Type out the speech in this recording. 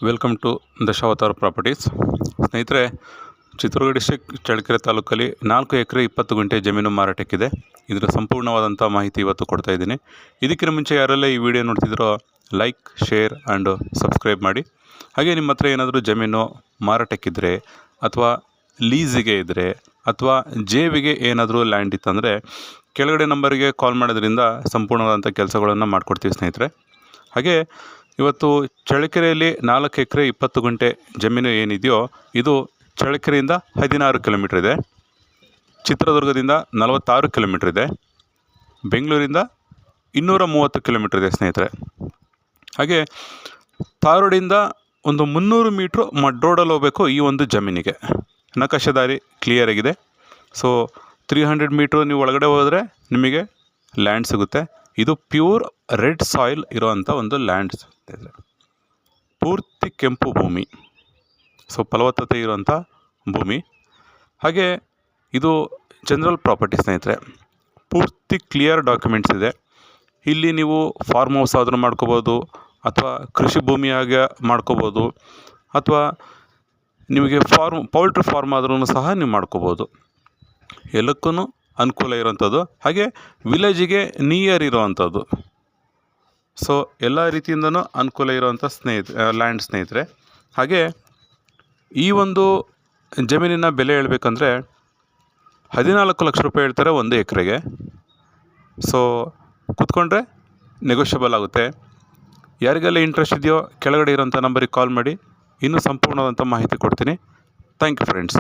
Welcome to Dashavatara properties. ಸ್ನೇಹಿತರೆ, Chitradurga district Challakere ತಾಲೂಕಲ್ಲಿ 4 ಎಕರೆ 20 ಗುಂಟೆ ಜಮೀನು ಮಾರಾಟಕ್ಕಿದೆ. ಇದರ ಸಂಪೂರ್ಣವಾದಂಥ ಮಾಹಿತಿ ಇವತ್ತು ಕೊಡ್ತಾ ಇದ್ದೀನಿ. ಇದಕ್ಕಿಂತ ಮುಂಚೆ ಯಾರೆಲ್ಲ ಈ ವಿಡಿಯೋ ನೋಡ್ತಿದ್ರೋ ಲೈಕ್, ಶೇರ್ ಆ್ಯಂಡ್ ಸಬ್ಸ್ಕ್ರೈಬ್ ಮಾಡಿ. ಹಾಗೆ ನಿಮ್ಮ ಹತ್ರ ಏನಾದರೂ ಜಮೀನು ಮಾರಾಟಕ್ಕಿದ್ರೆ ಅಥವಾ ಲೀಸಿಗೆ ಇದ್ದರೆ ಅಥವಾ ಜೇವಿಗೆ ಏನಾದರೂ ಲ್ಯಾಂಡ್ ಇತ್ತಂದರೆ ಕೆಳಗಡೆ ನಂಬರಿಗೆ ಕಾಲ್ ಮಾಡೋದ್ರಿಂದ ಸಂಪೂರ್ಣವಾದಂಥ ಕೆಲಸಗಳನ್ನು ಮಾಡಿಕೊಡ್ತೀವಿ ಸ್ನೇಹಿತರೆ. ಹಾಗೆ ಇವತ್ತು ಚಳ್ಳಕೆರೆಯಲ್ಲಿ 4 ಎಕರೆ 20 ಗುಂಟೆ ಜಮೀನು ಏನಿದೆಯೋ ಇದು ಚಳ್ಳಕೆರೆಯಿಂದ 16 ಕಿಲೋಮೀಟ್ರ್ ಇದೆ, ಚಿತ್ರದುರ್ಗದಿಂದ 46 ಕಿಲೋಮೀಟ್ರ್ ಇದೆ, ಬೆಂಗಳೂರಿಂದ 230 ಕಿಲೋಮೀಟ್ರ್ ಇದೆ ಸ್ನೇಹಿತರೆ. ಹಾಗೆ ತಾರೋಡಿಂದ ಒಂದು 300 ಮೀಟ್ರು ಮಡ್ ರೋಡಲ್ಲಿ ಹೋಗಬೇಕು ಈ ಒಂದು ಜಮೀನಿಗೆ. ನಕಾಶೆದಾರಿ ಕ್ಲಿಯರ್ ಆಗಿದೆ. ಸೊ 300 ಮೀಟ್ರು ನೀವು ಒಳಗಡೆ ಹೋದರೆ ನಿಮಗೆ ಲ್ಯಾಂಡ್ ಸಿಗುತ್ತೆ. ಇದು ಪ್ಯೂರ್ ರೆಡ್ ಸಾಯಿಲ್ ಇರೋವಂಥ ಒಂದು ಲ್ಯಾಂಡ್ ಇದೆ, ಪೂರ್ತಿ ಕೆಂಪು ಭೂಮಿ, ಸೊ ಫಲವತ್ತತೆ ಇರುವಂಥ ಭೂಮಿ. ಹಾಗೆ ಇದು ಜನರಲ್ ಪ್ರಾಪರ್ಟಿ ಸ್ನೇಹಿತರೆ, ಪೂರ್ತಿ ಕ್ಲಿಯರ್ ಡಾಕ್ಯುಮೆಂಟ್ಸ್ ಇದೆ. ಇಲ್ಲಿ ನೀವು ಫಾರ್ಮ್ ಹೌಸ್ ಆದರೂ ಮಾಡ್ಕೋಬೋದು, ಅಥವಾ ಕೃಷಿ ಭೂಮಿಯಾಗೆ ಮಾಡ್ಕೋಬೋದು, ಅಥವಾ ನಿಮಗೆ ಪೌಲ್ಟ್ರಿ ಫಾರ್ಮ್ ಆದ್ರೂ ಸಹ ನೀವು ಮಾಡ್ಕೋಬೋದು. ಎಲ್ಲಕ್ಕೂ ಅನುಕೂಲ ಇರೋವಂಥದ್ದು. ಹಾಗೆ ವಿಲೇಜಿಗೆ ನಿಯರ್ ಇರೋವಂಥದ್ದು. ಸೊ ಎಲ್ಲ ರೀತಿಯಿಂದನೂ ಅನುಕೂಲ ಇರೋವಂಥ ಲ್ಯಾಂಡ್ ಸ್ನೇಹಿತರೆ. ಹಾಗೆ ಈ ಒಂದು ಜಮೀನಿನ ಬೆಲೆ ಹೇಳಬೇಕಂದ್ರೆ 14 ಲಕ್ಷ ರೂಪಾಯಿ ಹೇಳ್ತಾರೆ 1 ಎಕರೆಗೆ. ಸೊ ಕೂತ್ಕೊಂಡ್ರೆ ನೆಗೋಷಿಯಬಲ್ ಆಗುತ್ತೆ. ಯಾರಿಗೆಲ್ಲ ಇಂಟ್ರೆಸ್ಟ್ ಇದೆಯೋ ಕೆಳಗಡೆ ಇರೋಂಥ ನಂಬರಿಗೆ ಕಾಲ್ ಮಾಡಿ, ಇನ್ನೂ ಸಂಪೂರ್ಣವಾದಂಥ ಮಾಹಿತಿ ಕೊಡ್ತೀನಿ. Thank you friends.